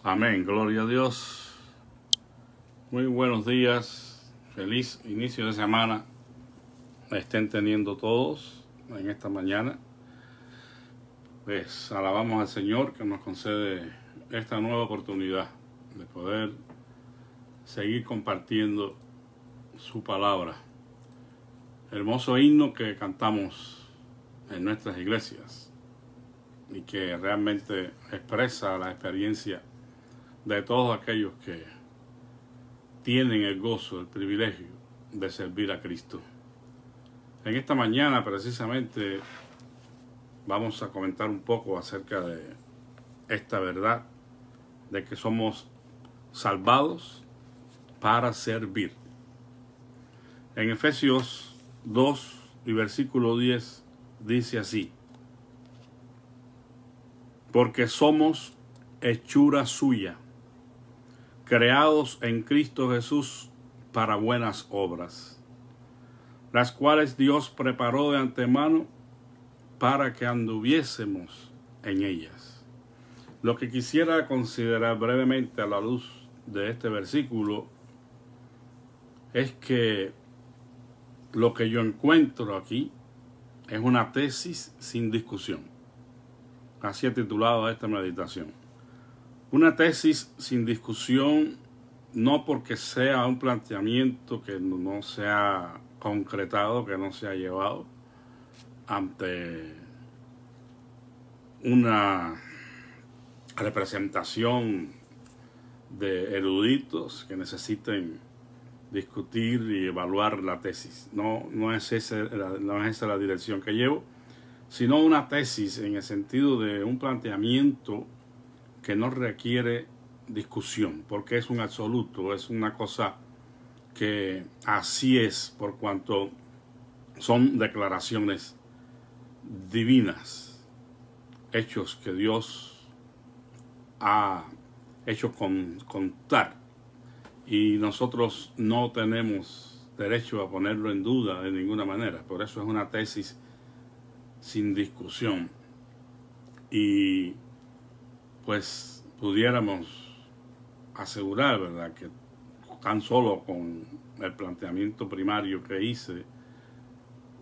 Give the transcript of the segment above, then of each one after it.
Amén, gloria a Dios. Muy buenos días, feliz inicio de semana estén teniendo todos en esta mañana. Pues alabamos al Señor que nos concede esta nueva oportunidad de poder seguir compartiendo su palabra. Hermoso himno que cantamos en nuestras iglesias y que realmente expresa la experiencia de todos aquellos que tienen el gozo, el privilegio de servir a Cristo. En esta mañana precisamente vamos a comentar un poco acerca de esta verdad de que somos salvados para servir. En Efesios 2 y versículo 10 dice así: porque somos hechura suya, creados en Cristo Jesús para buenas obras, las cuales Dios preparó de antemano para que anduviésemos en ellas. Lo que quisiera considerar brevemente a la luz de este versículo es que lo que yo encuentro aquí es una tesis sin discusión. Así he titulado esta meditación. Una tesis sin discusión, no porque sea un planteamiento que no se ha concretado, que no se ha llevado ante una representación de eruditos que necesiten discutir y evaluar la tesis. No es esa la dirección que llevo, sino una tesis en el sentido de un planteamiento que no requiere discusión, porque es un absoluto, es una cosa que así es, por cuanto son declaraciones divinas, hechos que Dios ha hecho contar, y nosotros no tenemos derecho a ponerlo en duda de ninguna manera. Por eso es una tesis sin discusión. Y pues pudiéramos asegurar, ¿verdad?, que tan solo con el planteamiento primario que hice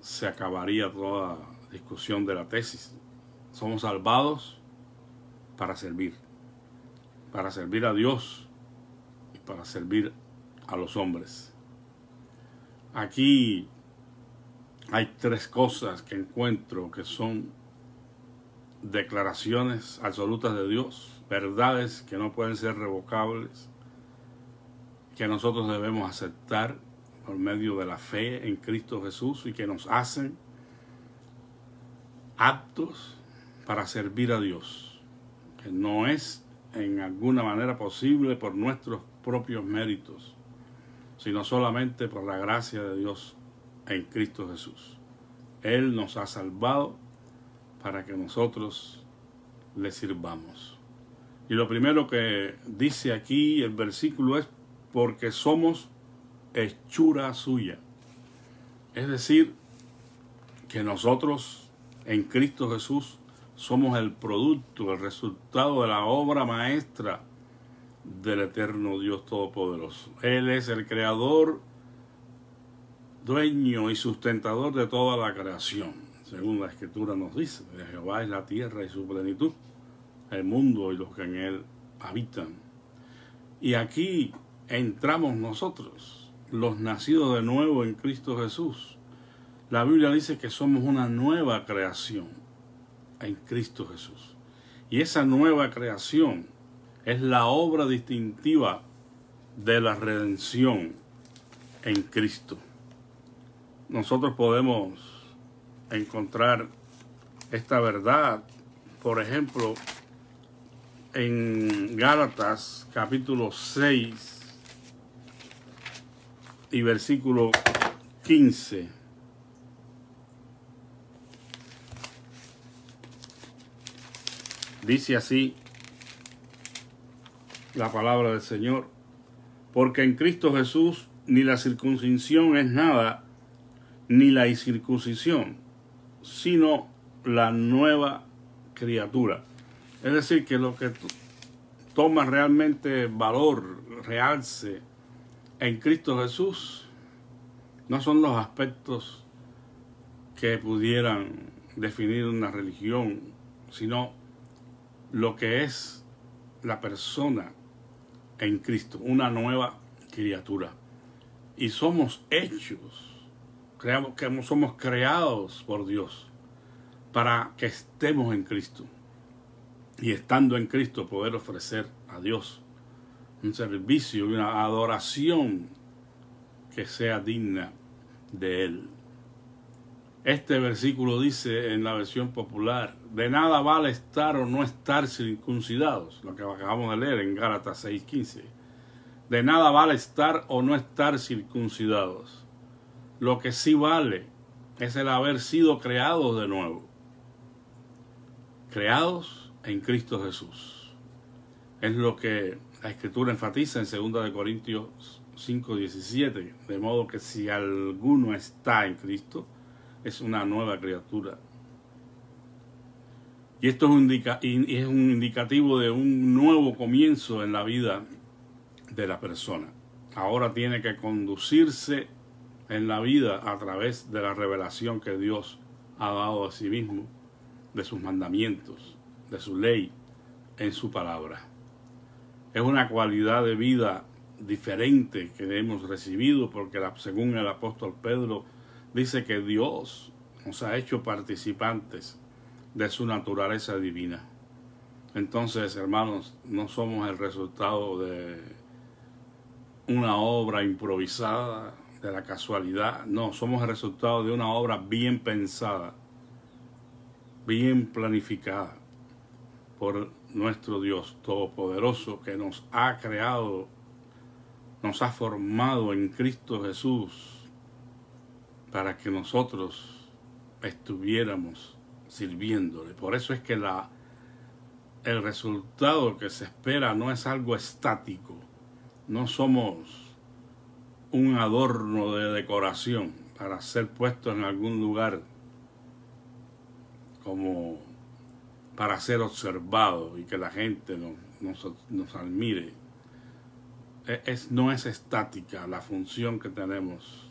se acabaría toda discusión de la tesis. Somos salvados para servir a Dios y para servir a los hombres. Aquí hay tres cosas que encuentro que son declaraciones absolutas de Dios, verdades que no pueden ser revocables, que nosotros debemos aceptar por medio de la fe en Cristo Jesús y que nos hacen aptos para servir a Dios, que no es en alguna manera posible por nuestros propios méritos, sino solamente por la gracia de Dios en Cristo Jesús. Él nos ha salvado para que nosotros le sirvamos. Y lo primero que dice aquí el versículo es: porque somos hechura suya. Es decir, que nosotros en Cristo Jesús somos el producto, el resultado de la obra maestra del eterno Dios Todopoderoso. Él es el creador, dueño y sustentador de toda la creación. Según la Escritura nos dice, de Jehová es la tierra y su plenitud, el mundo y los que en él habitan. Y aquí entramos nosotros, los nacidos de nuevo en Cristo Jesús. La Biblia dice que somos una nueva creación en Cristo Jesús. Y esa nueva creación es la obra distintiva de la redención en Cristo. Nosotros podemos encontrar esta verdad, por ejemplo, en Gálatas capítulo 6 y versículo 15. Dice así la palabra del Señor: porque en Cristo Jesús ni la circuncisión es nada, ni la incircuncisión, sino la nueva criatura. Es decir, que lo que toma realmente valor, realce en Cristo Jesús, no son los aspectos que pudieran definir una religión, sino lo que es la persona en Cristo, una nueva criatura. Y somos hechos, somos creados por Dios para que estemos en Cristo. Y estando en Cristo poder ofrecer a Dios un servicio y una adoración que sea digna de Él. Este versículo dice en la versión popular: de nada vale estar o no estar circuncidados, lo que acabamos de leer en Gálatas 6:15. De nada vale estar o no estar circuncidados. Lo que sí vale es el haber sido creados de nuevo. Creados en Cristo Jesús. Es lo que la Escritura enfatiza en 2 Corintios 5:17. De modo que si alguno está en Cristo, es una nueva criatura. Y esto es un indicativo de un nuevo comienzo en la vida de la persona. Ahora tiene que conducirse en la vida a través de la revelación que Dios ha dado a sí mismo, de sus mandamientos, de su ley, en su palabra. Es una cualidad de vida diferente que hemos recibido, porque según el apóstol Pedro, dice que Dios nos ha hecho participantes de su naturaleza divina. Entonces, hermanos, no somos el resultado de una obra improvisada, de la casualidad. No, somos el resultado de una obra bien pensada, bien planificada por nuestro Dios Todopoderoso, que nos ha creado, nos ha formado en Cristo Jesús, para que nosotros estuviéramos sirviéndole. Por eso es que el resultado que se espera no es algo estático. No somos un adorno de decoración para ser puesto en algún lugar como para ser observado y que la gente nos admire. No es estática la función que tenemos.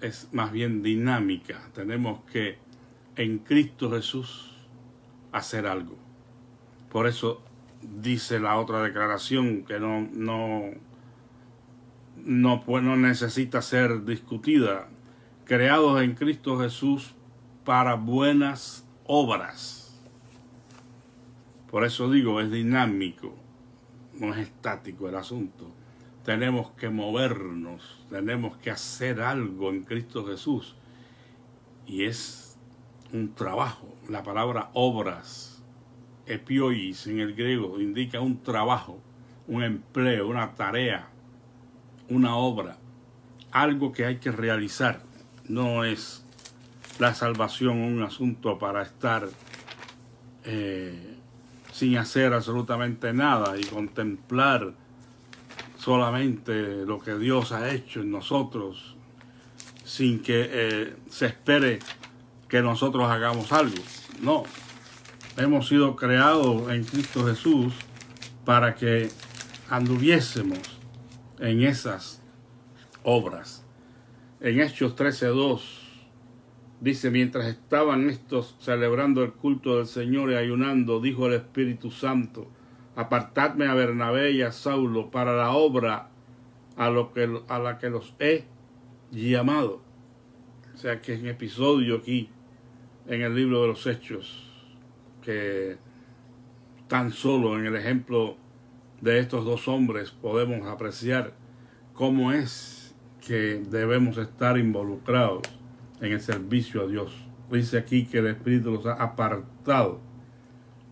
Es más bien dinámica. Tenemos que en Cristo Jesús hacer algo. Por eso dice la otra declaración que no necesita ser discutida: creados en Cristo Jesús para buenas obras. Por eso digo, es dinámico, no es estático el asunto. Tenemos que movernos, tenemos que hacer algo en Cristo Jesús. Y es un trabajo. La palabra obras, epiois en el griego, indica un trabajo, un empleo, una tarea, una obra, algo que hay que realizar. No es la salvación un asunto para estar sin hacer absolutamente nada y contemplar solamente lo que Dios ha hecho en nosotros, sin que se espere que nosotros hagamos algo. No, hemos sido creados en Cristo Jesús para que anduviésemos en esas obras. En Hechos 13:2 dice: mientras estaban estos celebrando el culto del Señor y ayunando, dijo el Espíritu Santo: apartadme a Bernabé y a Saulo para la obra a la que los he llamado. O sea que es un episodio aquí en el libro de los Hechos que tan solo en el ejemplo de estos dos hombres podemos apreciar cómo es que debemos estar involucrados en el servicio a Dios. Dice aquí que el Espíritu los ha apartado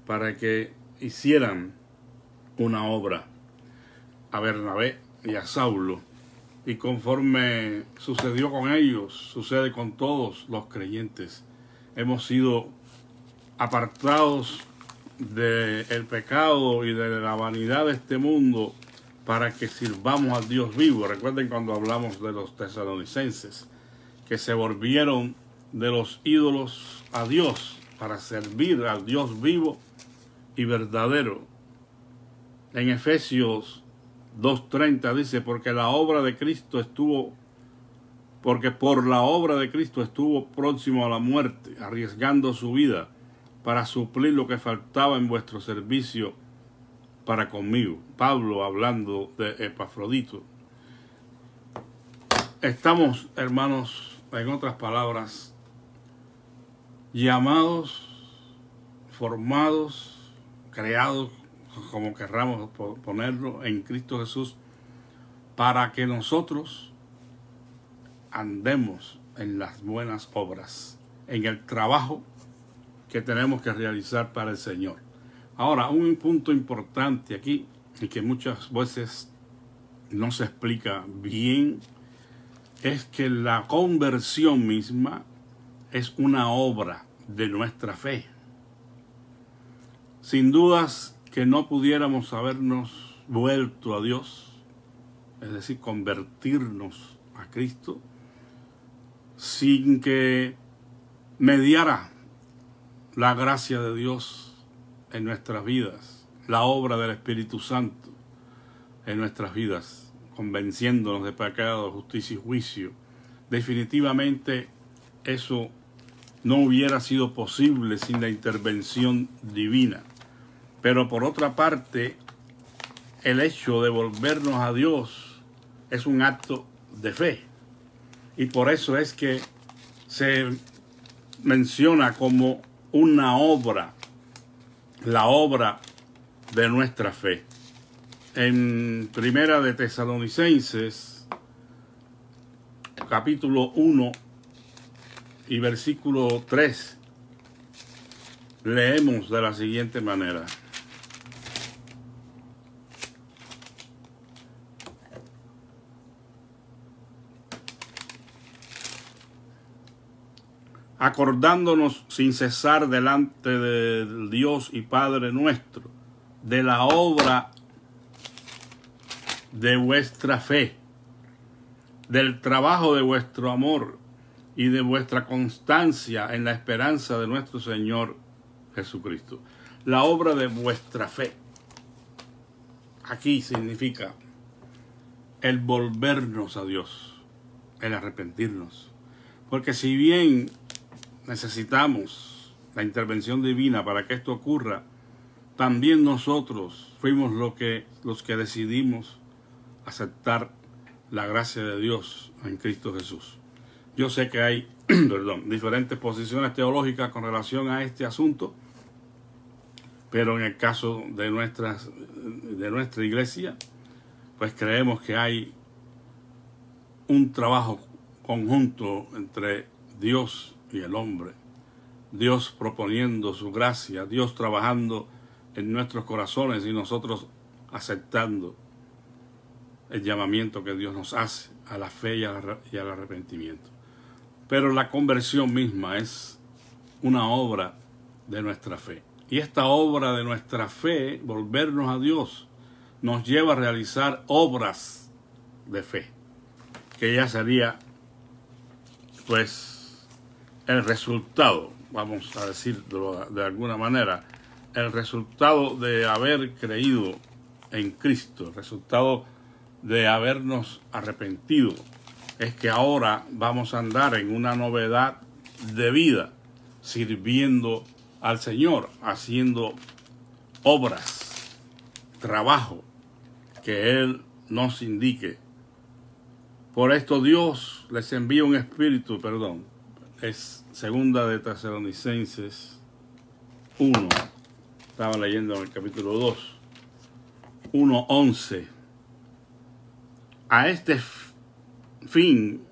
para que hicieran una obra a Bernabé y a Saulo, y conforme sucedió con ellos, sucede con todos los creyentes. Hemos sido apartados del pecado y de la vanidad de este mundo para que sirvamos al Dios vivo. Recuerden cuando hablamos de los tesalonicenses, que se volvieron de los ídolos a Dios para servir al Dios vivo y verdadero. En Efesios 2:30 dice, porque por la obra de Cristo estuvo próximo a la muerte, arriesgando su vida para suplir lo que faltaba en vuestro servicio para conmigo. Pablo hablando de Epafrodito. Estamos, hermanos, en otras palabras, llamados, formados, creados, como querramos ponerlo, en Cristo Jesús, para que nosotros andemos en las buenas obras, en el trabajo que tenemos que realizar para el Señor. Ahora, un punto importante aquí, y que muchas veces no se explica bien, es que la conversión misma es una obra de nuestra fe. Sin dudas que no pudiéramos habernos vuelto a Dios, es decir, convertirnos a Cristo, sin que mediara la gracia de Dios en nuestras vidas, la obra del Espíritu Santo en nuestras vidas, convenciéndonos de pecado, justicia y juicio. Definitivamente eso no hubiera sido posible sin la intervención divina. Pero por otra parte, el hecho de volvernos a Dios es un acto de fe. Y por eso es que se menciona como una obra, la obra de nuestra fe. En Primera de Tesalonicenses, capítulo 1 y versículo 3, leemos de la siguiente manera. Acordándonos sin cesar delante del Dios y Padre nuestro, de la obra de vuestra fe, del trabajo de vuestro amor y de vuestra constancia en la esperanza de nuestro Señor Jesucristo. La obra de vuestra fe. Aquí significa el volvernos a Dios, el arrepentirnos. Porque si bien necesitamos la intervención divina para que esto ocurra, también nosotros fuimos los que decidimos aceptar la gracia de Dios en Cristo Jesús. Yo sé que hay diferentes posiciones teológicas con relación a este asunto, pero en el caso de nuestra iglesia, pues creemos que hay un trabajo conjunto entre Dios y el hombre. Dios proponiendo su gracia, Dios trabajando en nuestros corazones y nosotros aceptando el llamamiento que Dios nos hace a la fe y al arrepentimiento. Pero la conversión misma es una obra de nuestra fe. Y esta obra de nuestra fe, volvernos a Dios, nos lleva a realizar obras de fe, que ya sería, pues, el resultado, vamos a decirlo de alguna manera, el resultado de haber creído en Cristo, el resultado de habernos arrepentido, es que ahora vamos a andar en una novedad de vida, sirviendo al Señor, haciendo obras, trabajo que Él nos indique. Por esto Dios les envía un espíritu, es segunda de Tesalonicenses 1, estaba leyendo en el capítulo 2, 1:11. A este fin,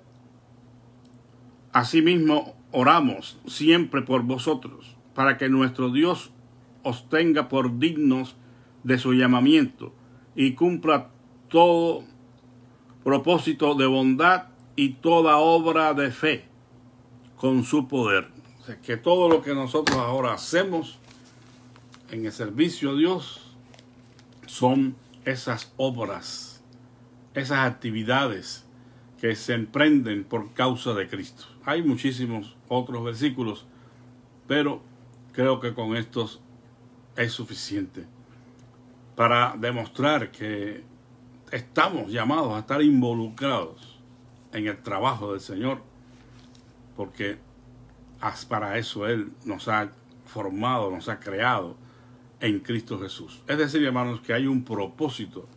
asimismo oramos siempre por vosotros, para que nuestro Dios os tenga por dignos de su llamamiento y cumpla todo propósito de bondad y toda obra de fe con su poder. O sea, que todo lo que nosotros ahora hacemos en el servicio a Dios son esas obras, esas actividades que se emprenden por causa de Cristo. Hay muchísimos otros versículos, pero creo que con estos es suficiente. para demostrar que estamos llamados a estar involucrados en el trabajo del Señor, porque para eso Él nos ha formado, nos ha creado en Cristo Jesús. Es decir, hermanos, que hay un propósito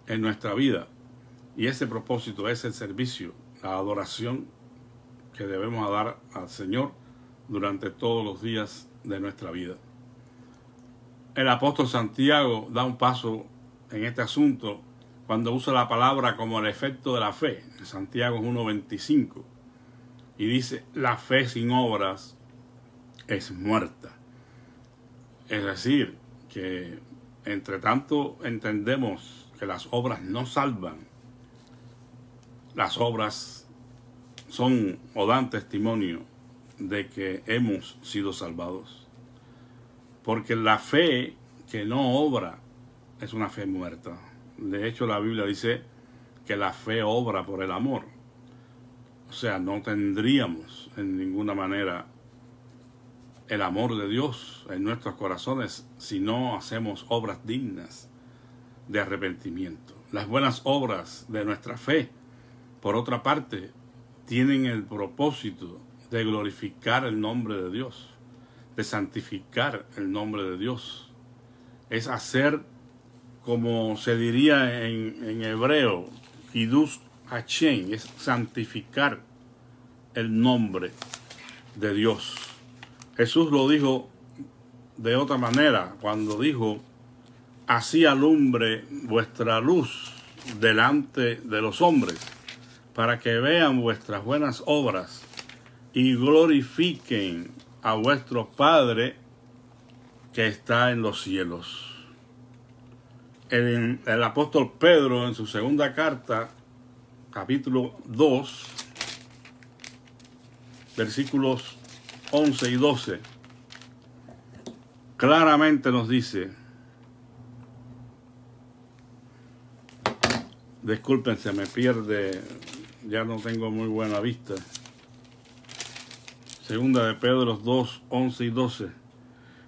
en nuestra vida, y ese propósito es el servicio, la adoración que debemos dar al Señor durante todos los días de nuestra vida. El apóstol Santiago da un paso en este asunto cuando usa la palabra como el efecto de la fe. En Santiago 1:25, y dice: la fe sin obras es muerta. Es decir, que entre tanto entendemos que las obras no salvan, las obras son o dan testimonio de que hemos sido salvados. Porque la fe que no obra es una fe muerta. De hecho, la Biblia dice que la fe obra por el amor. O sea, no tendríamos en ninguna manera el amor de Dios en nuestros corazones si no hacemos obras dignas de arrepentimiento. Las buenas obras de nuestra fe, por otra parte, tienen el propósito de glorificar el nombre de Dios, de santificar el nombre de Dios. Es hacer, como se diría en hebreo, Kiddush Hashem, es santificar el nombre de Dios. Jesús lo dijo de otra manera cuando dijo: así alumbre vuestra luz delante de los hombres, para que vean vuestras buenas obras y glorifiquen a vuestro Padre que está en los cielos. El apóstol Pedro, en su segunda carta, capítulo 2, versículos 11 y 12, claramente nos dice, disculpen, se me pierde, ya no tengo muy buena vista. Segunda de Pedro 2, 11 y 12.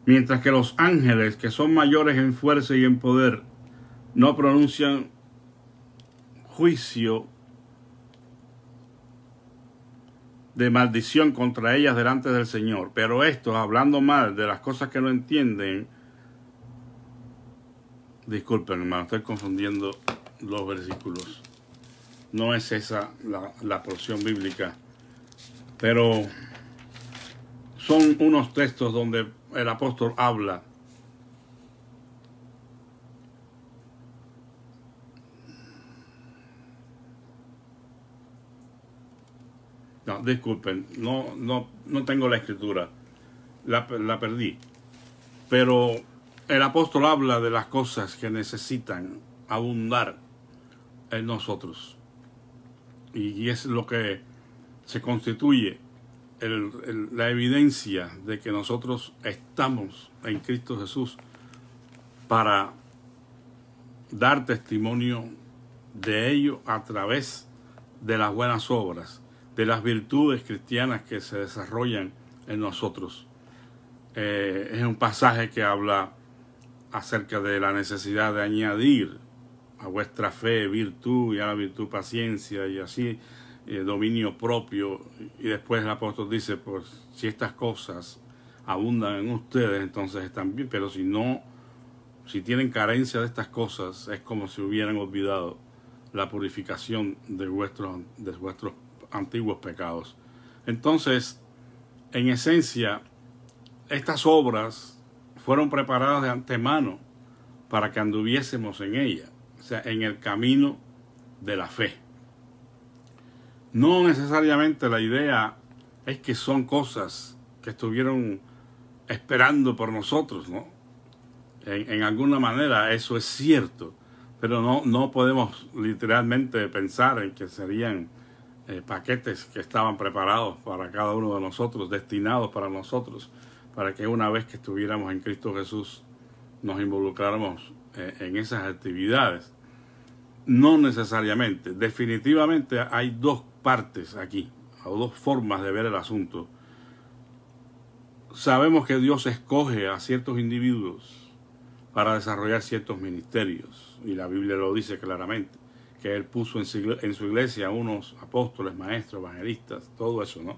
Mientras que los ángeles, que son mayores en fuerza y en poder, no pronuncian juicio de maldición contra ellas delante del Señor. Pero estos, hablando mal de las cosas que no entienden, disculpen, hermano, estoy confundiendo los versículos. No es esa la porción bíblica, pero son unos textos donde el apóstol habla disculpen, no tengo la escritura, la perdí, pero el apóstol habla de las cosas que necesitan abundar en nosotros, y es lo que se constituye la evidencia de que nosotros estamos en Cristo Jesús para dar testimonio de ello a través de las buenas obras, de las virtudes cristianas que se desarrollan en nosotros. Es un pasaje que habla acerca de la necesidad de añadir a vuestra fe virtud, y a la virtud paciencia, y así dominio propio. Y después el apóstol dice, pues si estas cosas abundan en ustedes, entonces están bien, pero si tienen carencia de estas cosas, es como si hubieran olvidado la purificación de vuestros antiguos pecados. Entonces, en esencia, estas obras fueron preparadas de antemano para que anduviésemos en ella, o sea, en el camino de la fe. No necesariamente la idea es que son cosas que estuvieron esperando por nosotros, ¿no? En alguna manera eso es cierto, pero no podemos literalmente pensar en que serían paquetes que estaban preparados para cada uno de nosotros, destinados para nosotros, para que una vez que estuviéramos en Cristo Jesús nos involucráramos en esas actividades. No necesariamente. Definitivamente hay dos partes aquí, o dos formas de ver el asunto. Sabemos que Dios escoge a ciertos individuos para desarrollar ciertos ministerios. Y la Biblia lo dice claramente, que Él puso en su iglesia unos apóstoles, maestros, evangelistas, todo eso, ¿no?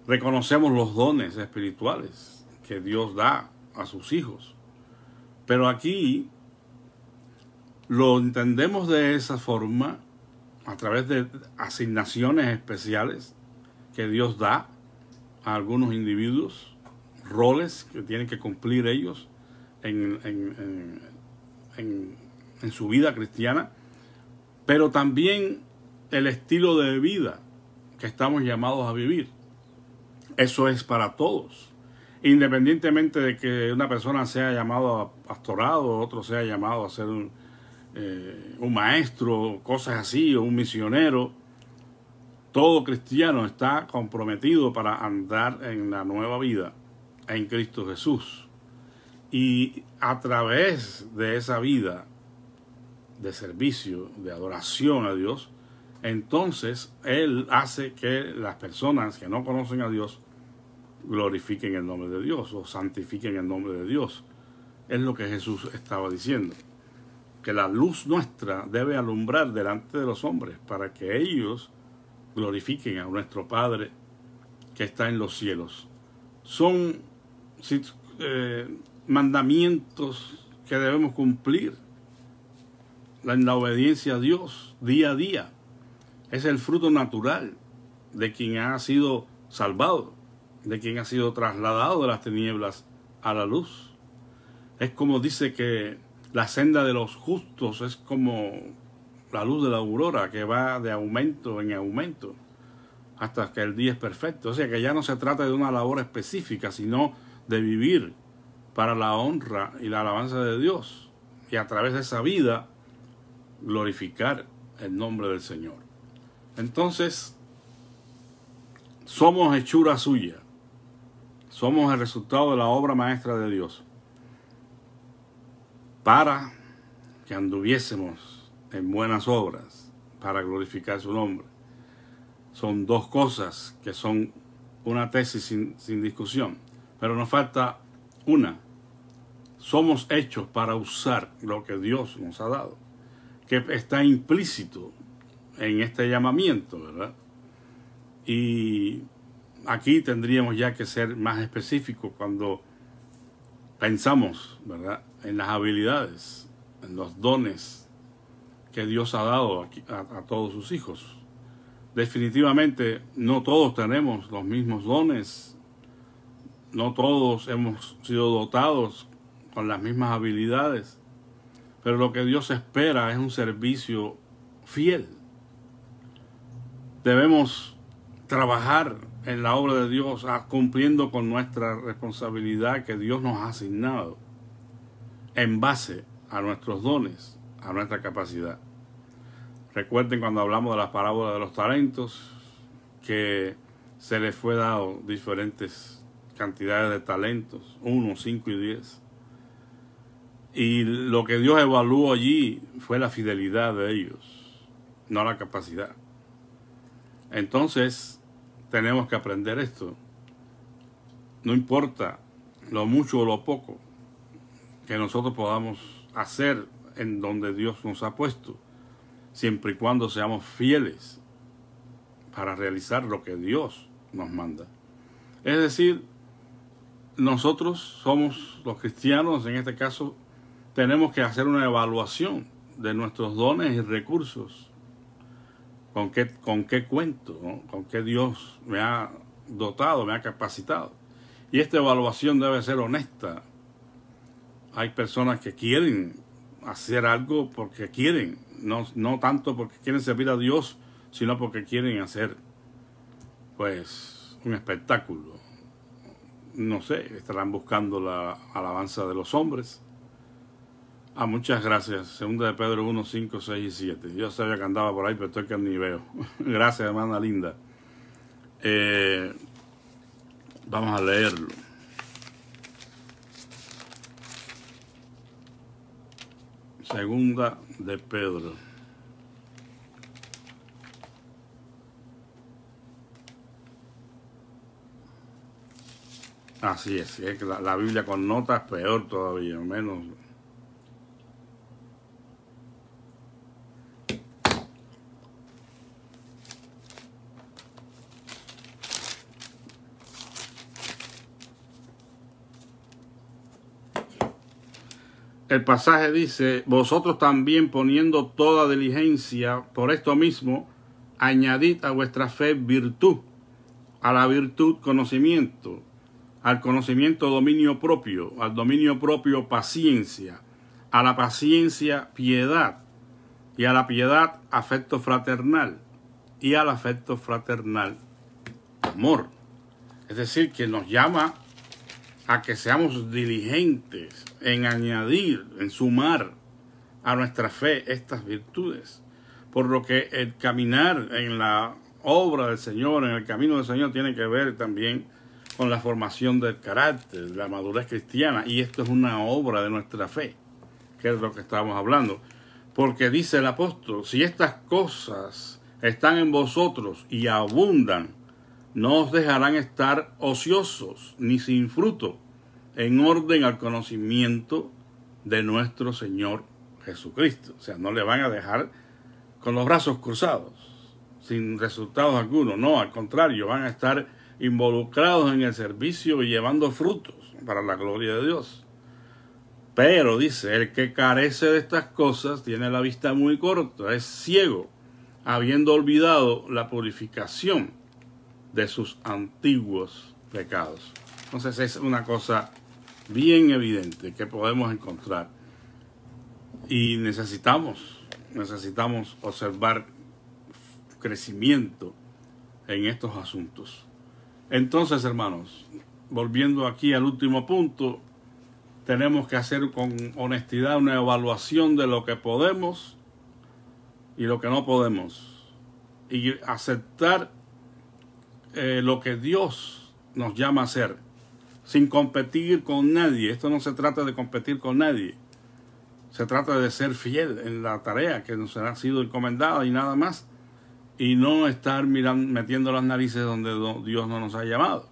Reconocemos los dones espirituales que Dios da a sus hijos. Pero aquí lo entendemos de esa forma, a través de asignaciones especiales que Dios da a algunos individuos, roles que tienen que cumplir ellos en su vida cristiana, pero también el estilo de vida que estamos llamados a vivir. Eso es para todos, independientemente de que una persona sea llamado a pastorado, otro sea llamado a ser un maestro, cosas así, o un misionero. Todo cristiano está comprometido para andar en la nueva vida en Cristo Jesús. Y a través de esa vida de servicio, de adoración a Dios, entonces Él hace que las personas que no conocen a Dios glorifiquen el nombre de Dios o santifiquen el nombre de Dios. Es lo que Jesús estaba diciendo, que la luz nuestra debe alumbrar delante de los hombres para que ellos glorifiquen a nuestro Padre que está en los cielos. Son mandamientos que debemos cumplir en la obediencia a Dios día a día. Es el fruto natural de quien ha sido salvado, de quien ha sido trasladado de las tinieblas a la luz. Es como dice que la senda de los justos es como la luz de la aurora, que va de aumento en aumento hasta que el día es perfecto. O sea que ya no se trata de una labor específica, sino de vivir para la honra y la alabanza de Dios, y a través de esa vida glorificar el nombre del Señor. Entonces, somos hechura suya, somos el resultado de la obra maestra de Dios, para que anduviésemos en buenas obras, para glorificar su nombre. Son dos cosas que son una tesis sin discusión, pero nos falta una. Somos hechos para usar lo que Dios nos ha dado, que está implícito en este llamamiento, ¿verdad? Y aquí tendríamos ya que ser más específicos cuando pensamos, ¿verdad?, en las habilidades, en los dones que Dios ha dado a todos sus hijos. Definitivamente no todos tenemos los mismos dones, no todos hemos sido dotados con las mismas habilidades, pero lo que Dios espera es un servicio fiel. Debemos trabajar en la obra de Dios, cumpliendo con nuestra responsabilidad que Dios nos ha asignado en base a nuestros dones, a nuestra capacidad. Recuerden cuando hablamos de las parábolas de los talentos, que se les fue dado diferentes cantidades de talentos, 1, 5 y 10. Y lo que Dios evaluó allí fue la fidelidad de ellos, no la capacidad. Entonces, tenemos que aprender esto. No importa lo mucho o lo poco que nosotros podamos hacer en donde Dios nos ha puesto, siempre y cuando seamos fieles para realizar lo que Dios nos manda. Es decir, nosotros somos los cristianos, en este caso, tenemos que hacer una evaluación de nuestros dones y recursos. ¿Con qué cuento, ¿no? ¿Con qué Dios me ha dotado, me ha capacitado? Y esta evaluación debe ser honesta. Hay personas que quieren hacer algo porque quieren, no tanto porque quieren servir a Dios, sino porque quieren hacer, pues, un espectáculo. No sé, estarán buscando la alabanza de los hombres. Muchas gracias. Segunda de Pedro 1, 5, 6 y 7. Yo sabía que andaba por ahí, pero estoy que ni veo. Gracias, hermana linda. Vamos a leerlo. Segunda de Pedro. Así es que la Biblia con notas peor todavía, menos el pasaje dice, vosotros también poniendo toda diligencia por esto mismo, añadid a vuestra fe virtud, a la virtud conocimiento, al conocimiento dominio propio, al dominio propio paciencia, a la paciencia piedad, y a la piedad afecto fraternal, y al afecto fraternal amor. Es decir, que nos llama a que seamos diligentes en añadir, en sumar a nuestra fe estas virtudes. Por lo que el caminar en la obra del Señor, en el camino del Señor, tiene que ver también con la formación del carácter, la madurez cristiana. Y esto es una obra de nuestra fe, que es lo que estamos hablando. Porque dice el apóstol, si estas cosas están en vosotros y abundan, no os dejarán estar ociosos ni sin fruto, en orden al conocimiento de nuestro Señor Jesucristo. O sea, no le van a dejar con los brazos cruzados, sin resultados algunos. No, al contrario, van a estar involucrados en el servicio y llevando frutos para la gloria de Dios. Pero dice, el que carece de estas cosas tiene la vista muy corta, es ciego, habiendo olvidado la purificación de sus antiguos pecados. Entonces es una cosa bien evidente que podemos encontrar. Y necesitamos observar crecimiento en estos asuntos. Entonces, hermanos, volviendo aquí al último punto, tenemos que hacer con honestidad una evaluación de lo que podemos y lo que no podemos. Y aceptar lo que Dios nos llama a hacer, sin competir con nadie. Esto no se trata de competir con nadie. Se trata de ser fiel en la tarea que nos ha sido encomendada y nada más. Y no estar metiendo las narices donde Dios no nos ha llamado.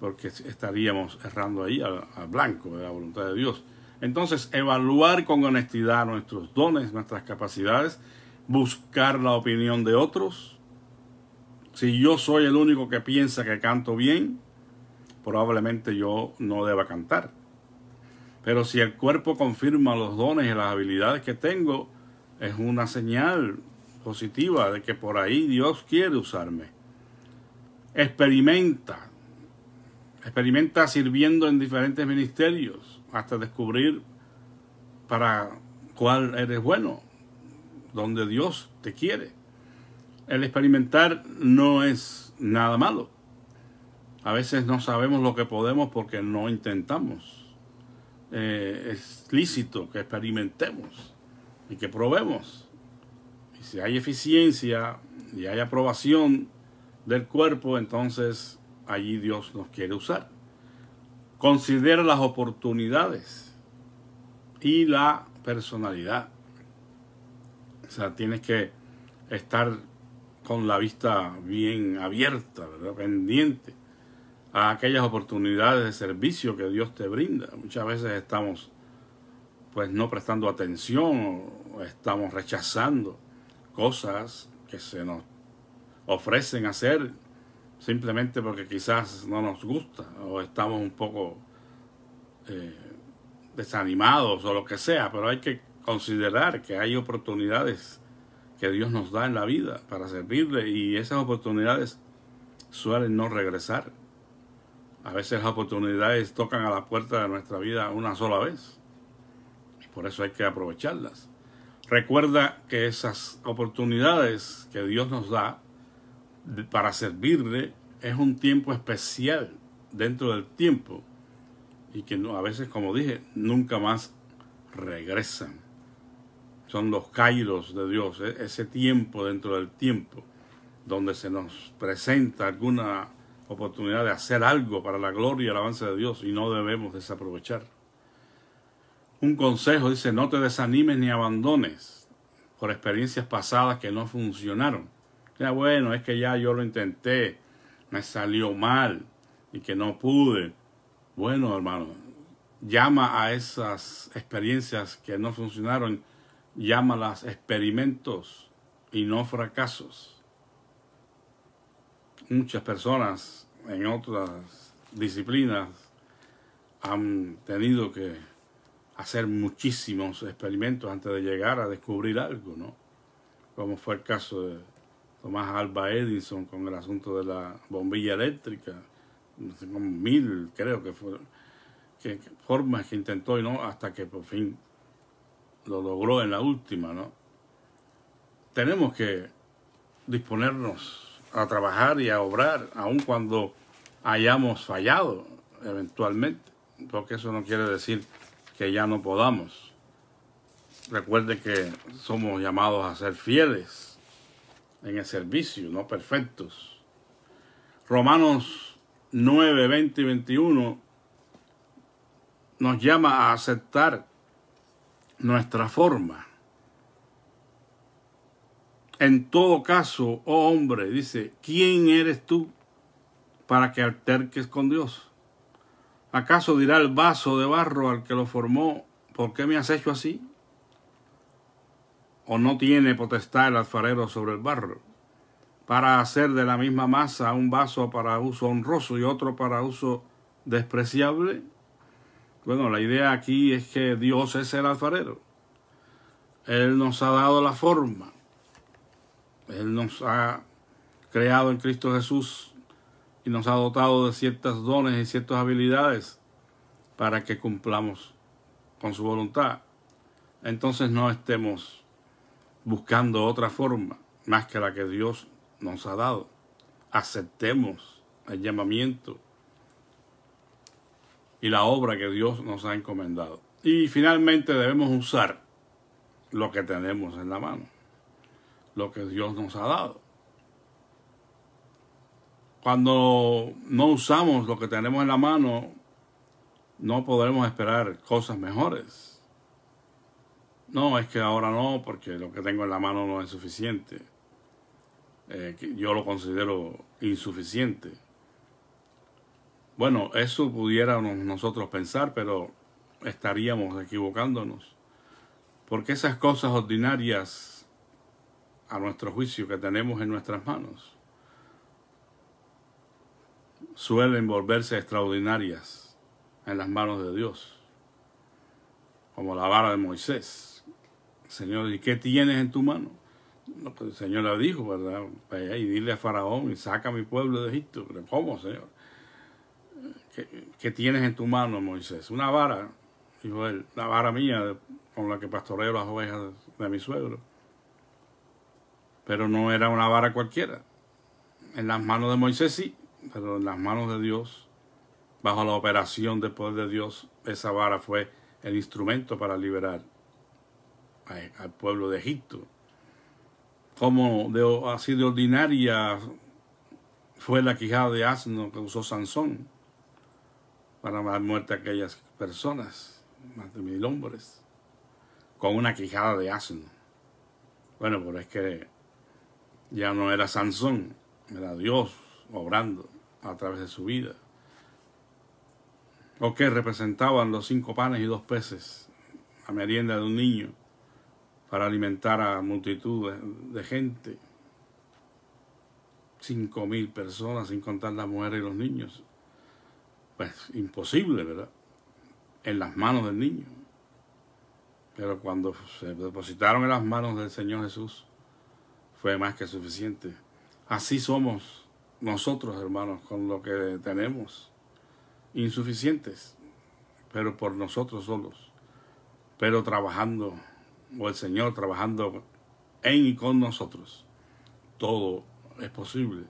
Porque estaríamos errando ahí al blanco de la voluntad de Dios. Entonces, evaluar con honestidad nuestros dones, nuestras capacidades, buscar la opinión de otros. Si yo soy el único que piensa que canto bien, probablemente yo no deba cantar. Pero si el cuerpo confirma los dones y las habilidades que tengo, es una señal positiva de que por ahí Dios quiere usarme. Experimenta sirviendo en diferentes ministerios hasta descubrir para cuál eres bueno, donde Dios te quiere. El experimentar no es nada malo. A veces no sabemos lo que podemos porque no intentamos. Es lícito que experimentemos y que probemos. Y si hay eficiencia y hay aprobación del cuerpo, entonces allí Dios nos quiere usar. Considera las oportunidades y la personalidad. O sea, tienes que estar con la vista bien abierta, ¿verdad? Pendiente a aquellas oportunidades de servicio que Dios te brinda. Muchas veces estamos pues no prestando atención o estamos rechazando cosas que se nos ofrecen hacer simplemente porque quizás no nos gusta o estamos un poco desanimados o lo que sea, pero hay que considerar que hay oportunidades que Dios nos da en la vida para servirle y esas oportunidades suelen no regresar. A veces las oportunidades tocan a la puerta de nuestra vida una sola vez y por eso hay que aprovecharlas. Recuerda que esas oportunidades que Dios nos da para servirle es un tiempo especial dentro del tiempo y que a veces, como dije, nunca más regresan. Son los kairos de Dios, ese tiempo dentro del tiempo donde se nos presenta alguna oportunidad de hacer algo para la gloria y el avance de Dios y no debemos desaprovechar. Un consejo dice, no te desanimes ni abandones por experiencias pasadas que no funcionaron. Ya bueno, es que ya yo lo intenté, me salió mal y que no pude. Bueno, hermano, llama a esas experiencias que no funcionaron, llámalas experimentos y no fracasos. Muchas personas en otras disciplinas han tenido que hacer muchísimos experimentos antes de llegar a descubrir algo, ¿no? Como fue el caso de Thomas Alva Edison con el asunto de la bombilla eléctrica, como 1000 creo que fue, que formas que intentó y no, hasta que por fin lo logró en la última, ¿no? Tenemos que disponernos a trabajar y a obrar, aun cuando hayamos fallado eventualmente, porque eso no quiere decir que ya no podamos. Recuerde que somos llamados a ser fieles en el servicio, no perfectos. Romanos 9, 20 y 21 nos llama a aceptar nuestra forma. En todo caso, oh hombre, dice, ¿quién eres tú para que alterques con Dios? ¿Acaso dirá el vaso de barro al que lo formó, ¿por qué me has hecho así? ¿O no tiene potestad el alfarero sobre el barro para hacer de la misma masa un vaso para uso honroso y otro para uso despreciable? Bueno, la idea aquí es que Dios es el alfarero. Él nos ha dado la forma. Él nos ha creado en Cristo Jesús y nos ha dotado de ciertos dones y ciertas habilidades para que cumplamos con su voluntad. Entonces no estemos buscando otra forma más que la que Dios nos ha dado. Aceptemos el llamamiento y la obra que Dios nos ha encomendado. Y finalmente debemos usar lo que tenemos en la mano, lo que Dios nos ha dado. Cuando no usamos lo que tenemos en la mano, no podremos esperar cosas mejores. No, es que ahora no, porque lo que tengo en la mano no es suficiente. Yo lo considero insuficiente. Bueno, eso pudiéramos nosotros pensar, pero estaríamos equivocándonos. Porque esas cosas ordinarias, a nuestro juicio, que tenemos en nuestras manos, suelen volverse extraordinarias en las manos de Dios. Como la vara de Moisés. Señor, ¿y qué tienes en tu mano? No, pues el Señor le dijo, ¿verdad? Y dile a Faraón y saca a mi pueblo de Egipto. Pero ¿cómo, Señor? ¿Qué tienes en tu mano, Moisés? Una vara, dijo él, la vara mía con la que pastoreo las ovejas de mi suegro. Pero no era una vara cualquiera. En las manos de Moisés sí, pero en las manos de Dios, bajo la operación del poder de Dios, esa vara fue el instrumento para liberar al pueblo de Egipto. Como así de ordinaria fue la quijada de asno que usó Sansón para dar muerte a aquellas personas, más de 1000 hombres, con una quijada de asno. Bueno, pero es que ya no era Sansón, era Dios obrando a través de su vida. ¿O qué representaban los 5 panes y 2 peces, la merienda de un niño, para alimentar a multitud de gente? 5.000 personas, sin contar las mujeres y los niños. Pues imposible, ¿verdad? En las manos del niño. Pero cuando se depositaron en las manos del Señor Jesús, fue más que suficiente. Así somos nosotros, hermanos, con lo que tenemos. Insuficientes, pero por nosotros solos. Pero trabajando, o el Señor trabajando en y con nosotros. Todo es posible.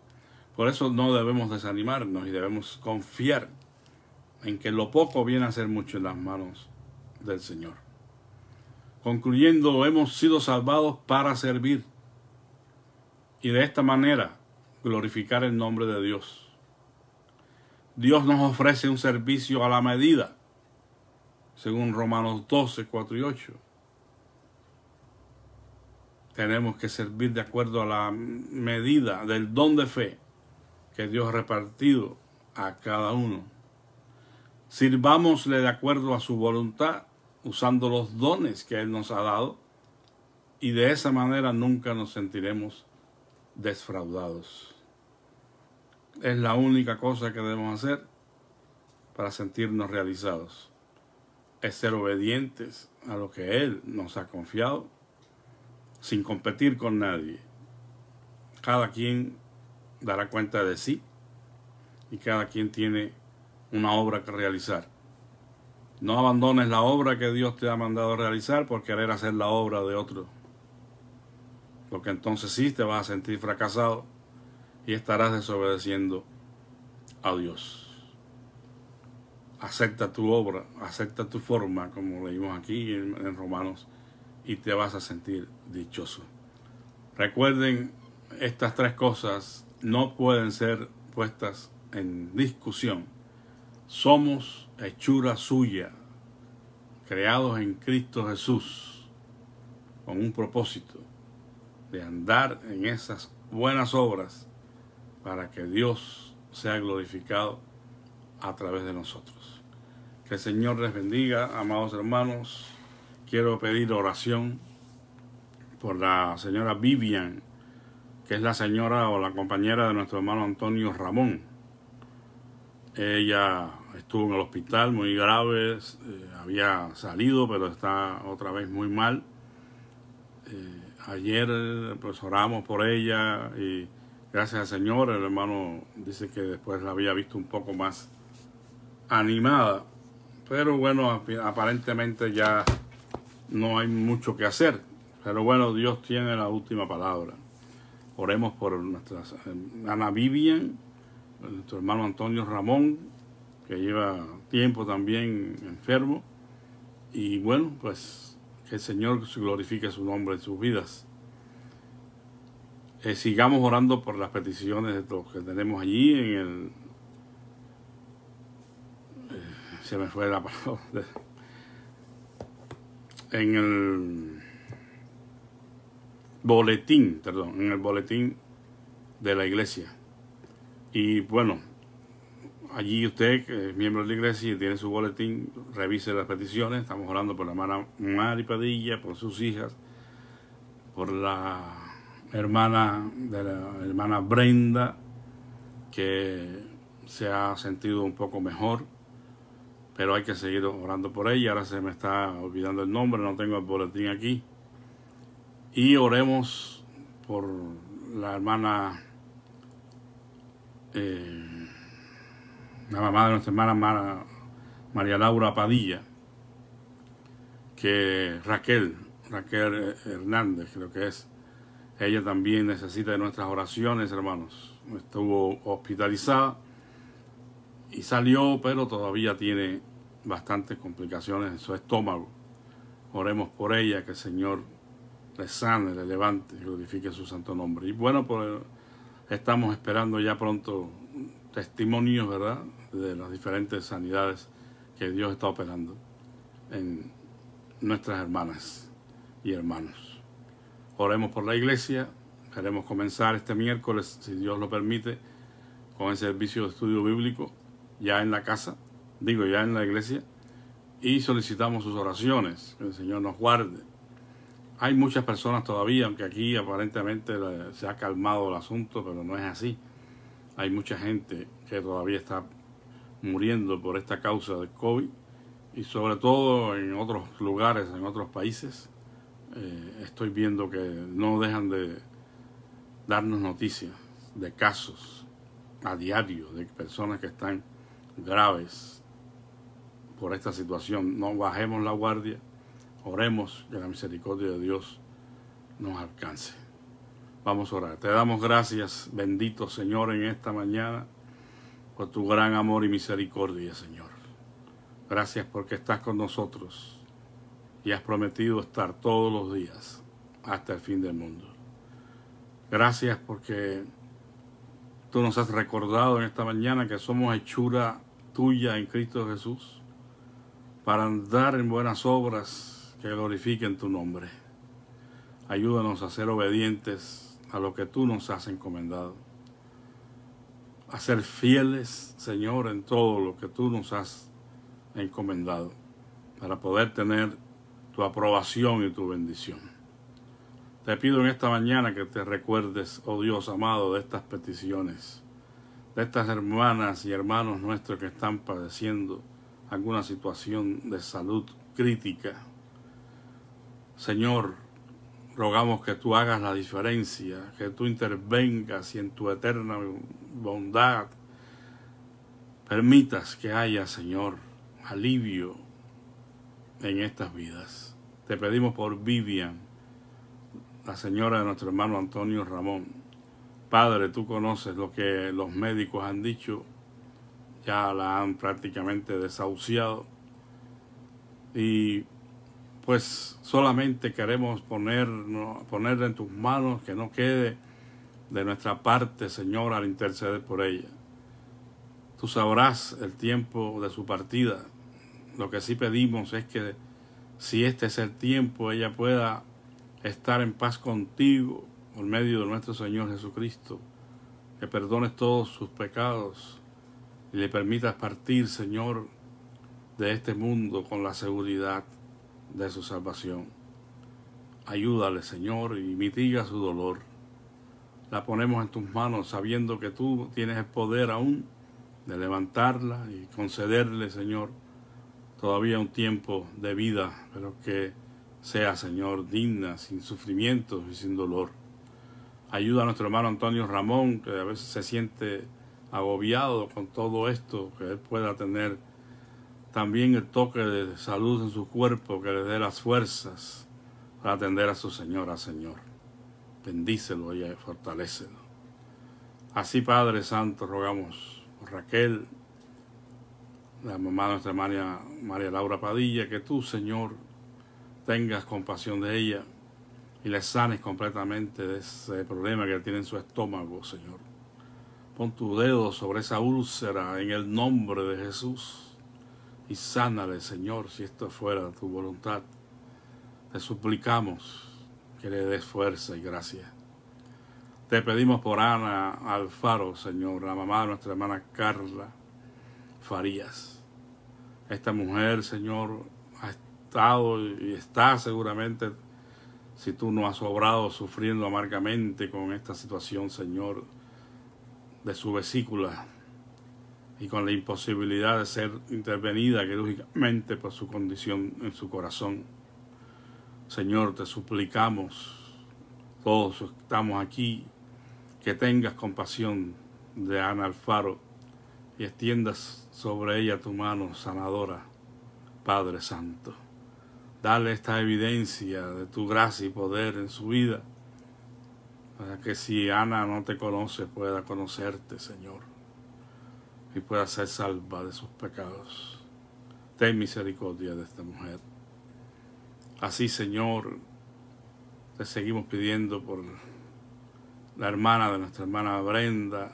Por eso no debemos desanimarnos y debemos confiar en que lo poco viene a ser mucho en las manos del Señor. Concluyendo, hemos sido salvados para servir y de esta manera glorificar el nombre de Dios. Dios nos ofrece un servicio a la medida, según Romanos 12, 4 y 8. Tenemos que servir de acuerdo a la medida del don de fe que Dios ha repartido a cada uno. Sirvámosle de acuerdo a su voluntad, usando los dones que Él nos ha dado, y de esa manera nunca nos sentiremos defraudados. Es la única cosa que debemos hacer para sentirnos realizados. es ser obedientes a lo que Él nos ha confiado, sin competir con nadie. Cada quien dará cuenta de sí y cada quien tiene una obra que realizar. No abandones la obra que Dios te ha mandado a realizar por querer hacer la obra de otro, porque entonces sí te vas a sentir fracasado y estarás desobedeciendo a Dios. Acepta tu obra, acepta tu forma, como leímos aquí en Romanos, y te vas a sentir dichoso. Recuerden, estas tres cosas no pueden ser puestas en discusión. Somos hechura suya, creados en Cristo Jesús, con un propósito de andar en esas buenas obras para que Dios sea glorificado a través de nosotros. Que el Señor les bendiga, amados hermanos. Quiero pedir oración por la señora Vivian, que es la señora o la compañera de nuestro hermano Antonio Ramón. Ella estuvo en el hospital muy grave, había salido, pero está otra vez muy mal. Ayer pues oramos por ella y gracias al Señor el hermano dice que después la había visto un poco más animada, pero bueno, aparentemente ya no hay mucho que hacer, pero bueno, Dios tiene la última palabra. Oremos por nuestra hermana Vivian, nuestro hermano Antonio Ramón, que lleva tiempo también enfermo, y bueno, pues que el Señor glorifique su nombre en sus vidas. Sigamos orando por las peticiones de los que tenemos allí en el... se me fue la palabra. En el boletín, perdón, en el boletín de la iglesia. Y bueno, allí usted, que es miembro de la iglesia y tiene su boletín, revise las peticiones. Estamos orando por la hermana Mari Padilla, por sus hijas, por la hermana Brenda, que se ha sentido un poco mejor, pero hay que seguir orando por ella. Ahora se me está olvidando el nombre, no tengo el boletín aquí. Y oremos por la hermana, la mamá de nuestra hermana María Laura Padilla, que Raquel Hernández creo que es. Ella también necesita de nuestras oraciones, hermanos. Estuvo hospitalizada y salió, pero todavía tiene bastantes complicaciones en su estómago. Oremos por ella, que el Señor le sane, le levante y glorifique su santo nombre. Y bueno, pues estamos esperando ya pronto testimonios, ¿verdad?, de las diferentes sanidades que Dios está operando en nuestras hermanas y hermanos. Oremos por la iglesia. Queremos comenzar este miércoles, si Dios lo permite, con el servicio de estudio bíblico ya en la casa, ya en la iglesia, y solicitamos sus oraciones, que el Señor nos guarde. Hay muchas personas todavía, aunque aquí aparentemente se ha calmado el asunto, pero no es así. Hay mucha gente que todavía está muriendo por esta causa del COVID, y sobre todo en otros lugares, en otros países. Estoy viendo que no dejan de darnos noticias de casos a diario de personas que están graves por esta situación. No bajemos la guardia, oremos que la misericordia de Dios nos alcance. Vamos a orar. Te damos gracias, bendito Señor, en esta mañana por tu gran amor y misericordia, Señor. Gracias porque estás con nosotros y has prometido estar todos los días hasta el fin del mundo. Gracias porque tú nos has recordado en esta mañana que somos hechura tuya en Cristo Jesús para andar en buenas obras que glorifiquen tu nombre. Ayúdanos a ser obedientes a lo que tú nos has encomendado, a ser fieles, Señor, en todo lo que tú nos has encomendado, para poder tener tu aprobación y tu bendición. Te pido en esta mañana que te recuerdes, oh Dios amado, de estas peticiones, de estas hermanas y hermanos nuestros que están padeciendo alguna situación de salud crítica. Señor, rogamos que tú hagas la diferencia, que tú intervengas y en tu eterna bondad permitas que haya, Señor, alivio en estas vidas. Te pedimos por Vivian, la señora de nuestro hermano Antonio Ramón. Padre, tú conoces lo que los médicos han dicho, ya la han prácticamente desahuciado y pues solamente queremos ponerla en tus manos, que no quede de nuestra parte, Señor, al interceder por ella. Tú sabrás el tiempo de su partida. Lo que sí pedimos es que si este es el tiempo, ella pueda estar en paz contigo por medio de nuestro Señor Jesucristo, que perdones todos sus pecados y le permitas partir, Señor, de este mundo con la seguridad de su salvación. Ayúdale, Señor, y mitiga su dolor. La ponemos en tus manos sabiendo que tú tienes el poder aún de levantarla y concederle, Señor, todavía un tiempo de vida, pero que sea, Señor, digna, sin sufrimientos y sin dolor. Ayuda a nuestro hermano Antonio Ramón, que a veces se siente agobiado con todo esto, que él pueda tener también el toque de salud en su cuerpo, que le dé las fuerzas para atender a su señora, Señor. Bendícelo y fortalécelo. Así, Padre Santo, rogamos por Raquel, la mamá de nuestra hermana María Laura Padilla, que tú, Señor, tengas compasión de ella y le sanes completamente de ese problema que tiene en su estómago, Señor. Pon tu dedo sobre esa úlcera en el nombre de Jesús y sánale, Señor, si esto fuera tu voluntad. Te suplicamos que le des fuerza y gracia. Te pedimos por Ana Alfaro, Señor, la mamá de nuestra hermana Carla Farías. Esta mujer, Señor, ha estado y está seguramente, si tú no has obrado, sufriendo amargamente con esta situación, Señor, de su vesícula y con la imposibilidad de ser intervenida quirúrgicamente por su condición en su corazón. Señor, te suplicamos, todos estamos aquí, que tengas compasión de Ana Alfaro y extiendas sobre ella tu mano sanadora, Padre Santo. Dale esta evidencia de tu gracia y poder en su vida, para que si Ana no te conoce, pueda conocerte, Señor, y pueda ser salva de sus pecados. Ten misericordia de esta mujer. Así, Señor, te seguimos pidiendo por la hermana de nuestra hermana Brenda,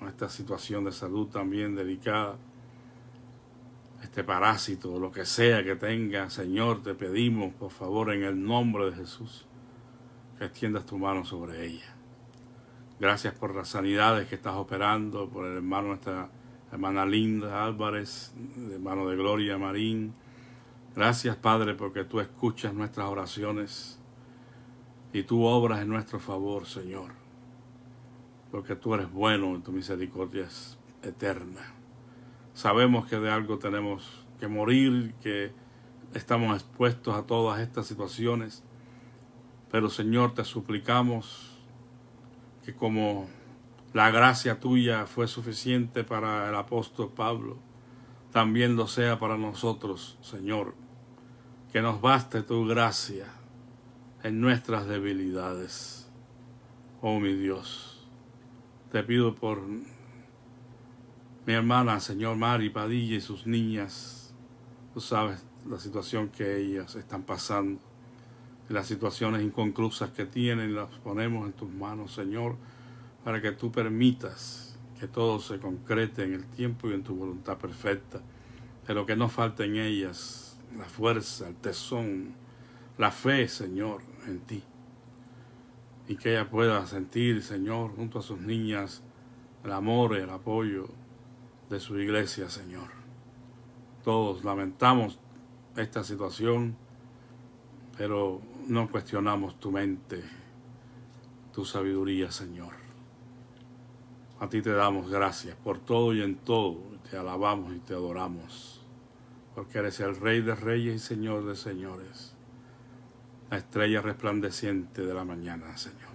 con esta situación de salud también delicada, este parásito, lo que sea que tenga, Señor, te pedimos, por favor, en el nombre de Jesús, que extiendas tu mano sobre ella. Gracias por las sanidades que estás operando, por el hermano, nuestra hermana Linda Álvarez, el hermano de Gloria Marín. Gracias, Padre, porque tú escuchas nuestras oraciones y tú obras en nuestro favor, Señor, porque tú eres bueno y tu misericordia es eterna. Sabemos que de algo tenemos que morir, que estamos expuestos a todas estas situaciones, pero, Señor, te suplicamos que como la gracia tuya fue suficiente para el apóstol Pablo, también lo sea para nosotros, Señor, que nos baste tu gracia en nuestras debilidades. Oh, mi Dios, te pido por mi hermana, Señor, Mari Padilla y sus niñas. Tú sabes la situación que ellas están pasando, y las situaciones inconclusas que tienen, las ponemos en tus manos, Señor, para que tú permitas que todo se concrete en el tiempo y en tu voluntad perfecta, pero que no falte en ellas la fuerza, el tesón, la fe, Señor, en ti, y que ella pueda sentir, Señor, junto a sus niñas, el amor y el apoyo de su iglesia, Señor. Todos lamentamos esta situación, pero no cuestionamos tu mente, tu sabiduría, Señor. A ti te damos gracias por todo y en todo, te alabamos y te adoramos. porque eres el Rey de Reyes y Señor de Señores, la estrella resplandeciente de la mañana, Señor.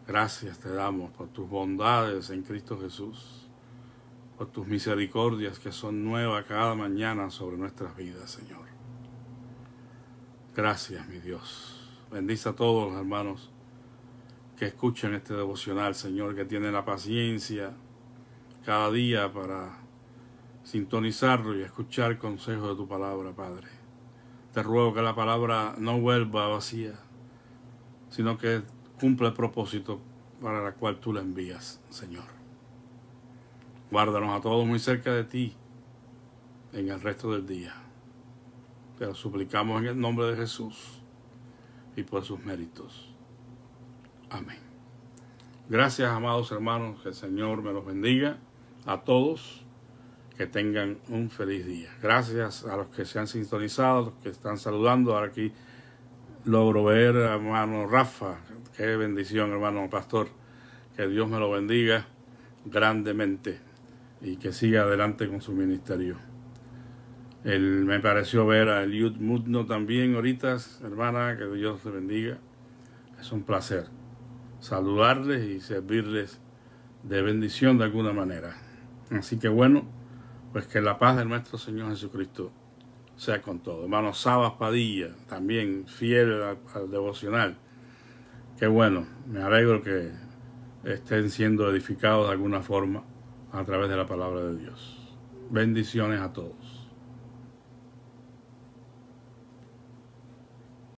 Gracias te damos por tus bondades en Cristo Jesús, por tus misericordias que son nuevas cada mañana sobre nuestras vidas, Señor. Gracias, mi Dios. Bendice a todos los hermanos que escuchan este devocional, Señor, que tienen la paciencia cada día para sintonizarlo y escuchar consejos de tu palabra, Padre. Te ruego que la palabra no vuelva vacía, sino que cumpla el propósito para la cual tú la envías, Señor. Guárdanos a todos muy cerca de ti en el resto del día. Te lo suplicamos en el nombre de Jesús y por sus méritos. Amén. Gracias, amados hermanos, que el Señor me los bendiga a todos, que tengan un feliz día. Gracias a los que se han sintonizado, los que están saludando. Ahora aquí logro ver a hermano Rafa. Qué bendición, hermano pastor. Que Dios me lo bendiga grandemente y que siga adelante con su ministerio. Me pareció ver a Eliud Mudno también ahorita, hermana, que Dios te bendiga. Es un placer saludarles y servirles de bendición de alguna manera. Así que bueno, pues que la paz de nuestro Señor Jesucristo sea con todo. Hermano Sabas Padilla, también fiel al devocional. Qué bueno, me alegro que estén siendo edificados de alguna forma a través de la palabra de Dios. Bendiciones a todos.